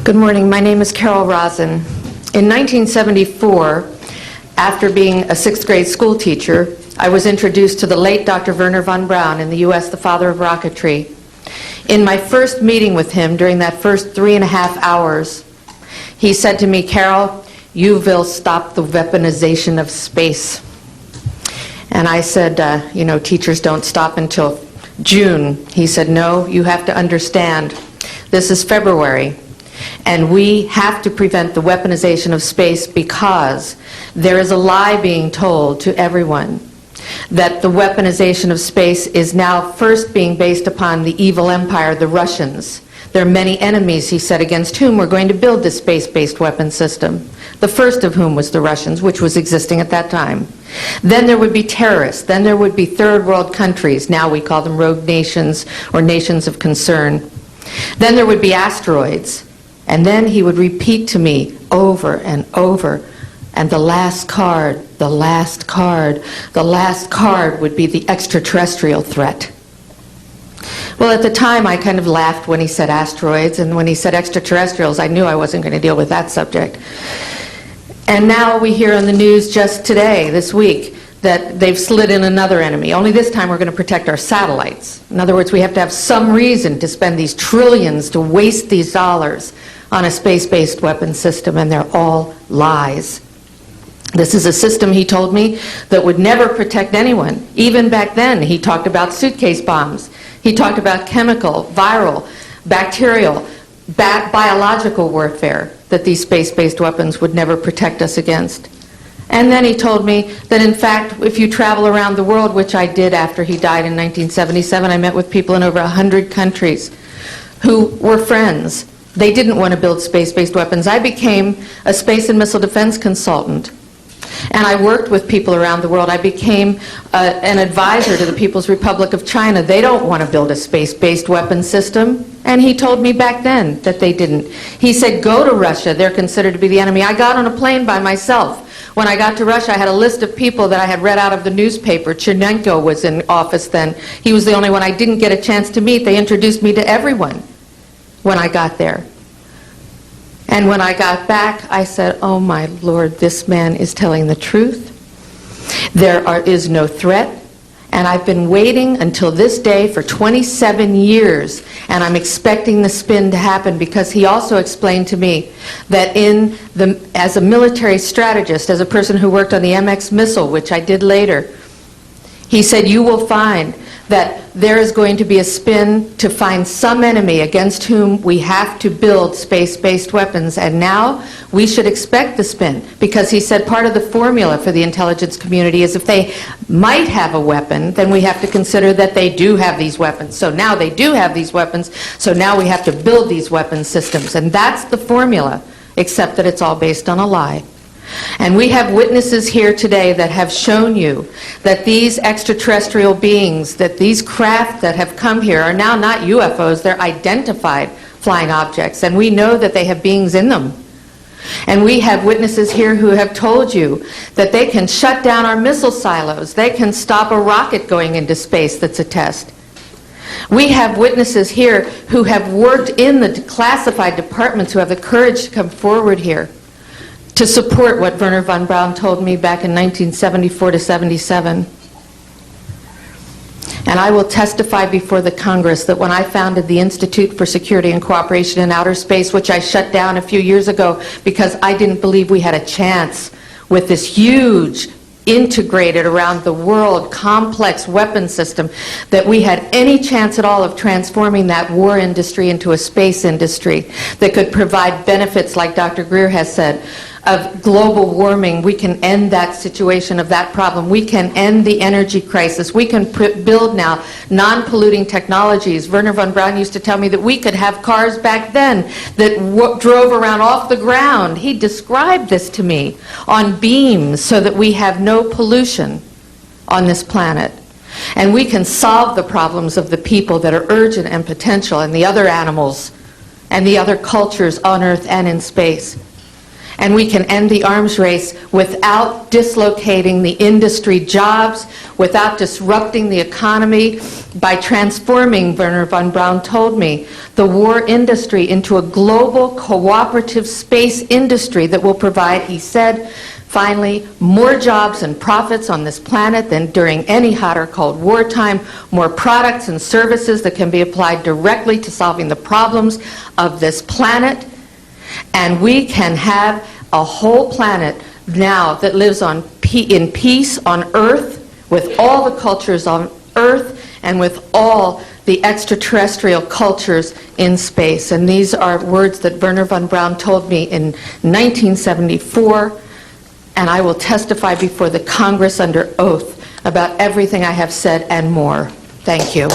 Good morning. My name is Carolin Rosin. In 1974, after being a sixth grade school teacher, I was introduced to the late Dr. Wernher von Braun, in the U.S., the father of rocketry. In my first meeting with him, during that first 3.5 hours, he said to me, "Carol, you will stop the weaponization of space." And I said, teachers don't stop until June. He said, "No, you have to understand. This is February. And we have to prevent the weaponization of space because there is a lie being told to everyone that the weaponization of space is now first being based upon the evil empire, the Russians. There are many enemies," he said, "against whom we're going to build this space-based weapon system. The first of whom was the Russians, which was existing at that time. Then there would be terrorists. Then there would be third world countries. Now we call them rogue nations or nations of concern. Then there would be asteroids." And then he would repeat to me over and over, "And the last card, the last card, the last card would be the extraterrestrial threat." Well, at the time, I kind of laughed when he said asteroids, and when he said extraterrestrials, I knew I wasn't going to deal with that subject. And now we hear on the news just today, this week, that they've slid in another enemy. Only this time we're going to protect our satellites. In other words, we have to have some reason to spend these trillions, to waste these dollars on a space-based weapon system, and they're all lies. This is a system, he told me, that would never protect anyone. Even back then, he talked about suitcase bombs. He talked about chemical, viral, bacterial, biological warfare, that these space-based weapons would never protect us against. And then he told me that, in fact, if you travel around the world, which I did after he died in 1977, I met with people in over 100 countries who were friends. They didn't want to build space-based weapons. I became a space and missile defense consultant, and I worked with people around the world. I became an advisor to the People's Republic of China. They don't want to build a space-based weapon system, and he told me back then that they didn't. He said, "Go to Russia. They're considered to be the enemy." I got on a plane by myself. When I got to Russia, I had a list of people that I had read out of the newspaper. Chernenko was in office then. He was the only one I didn't get a chance to meet. They introduced me to everyone when I got there. And when I got back, I said, "Oh my Lord, this man is telling the truth. There is no threat." And I've been waiting until this day for 27 years, and I'm expecting the spin to happen, because he also explained to me that as a military strategist, as a person who worked on the MX missile, which I did later, he said, "You will find that there is going to be a spin to find some enemy against whom we have to build space-based weapons." And now we should expect the spin, because he said part of the formula for the intelligence community is if they might have a weapon, then we have to consider that they do have these weapons. So now they do have these weapons, so now we have to build these weapon systems. And that's the formula, except that it's all based on a lie. And we have witnesses here today that have shown you that these extraterrestrial beings, that these craft that have come here are now not UFOs, they're identified flying objects, and we know that they have beings in them. And we have witnesses here who have told you that they can shut down our missile silos, they can stop a rocket going into space that's a test. We have witnesses here who have worked in the classified departments, who have the courage to come forward here to support what Wernher von Braun told me back in 1974 to 77. And I will testify before the Congress that when I founded the Institute for Security and Cooperation in Outer Space, which I shut down a few years ago because I didn't believe we had a chance with this huge, integrated around the world, complex weapon system, that we had any chance at all of transforming that war industry into a space industry that could provide benefits, like Dr. Greer has said, of global warming. We can end that situation of that problem. We can end the energy crisis. We can build now non-polluting technologies. Wernher von Braun used to tell me that we could have cars back then that drove around off the ground. He described this to me on beams so that we have no pollution on this planet. And we can solve the problems of the people that are urgent and potential, and the other animals and the other cultures on Earth and in space. And we can end the arms race without dislocating the industry jobs, without disrupting the economy, by transforming, Wernher von Braun told me, the war industry into a global cooperative space industry that will provide, he said, finally, more jobs and profits on this planet than during any hot or cold wartime, more products and services that can be applied directly to solving the problems of this planet. And we can have a whole planet now that lives in peace on Earth, with all the cultures on Earth, and with all the extraterrestrial cultures in space. And these are words that Wernher von Braun told me in 1974, and I will testify before the Congress under oath about everything I have said and more. Thank you.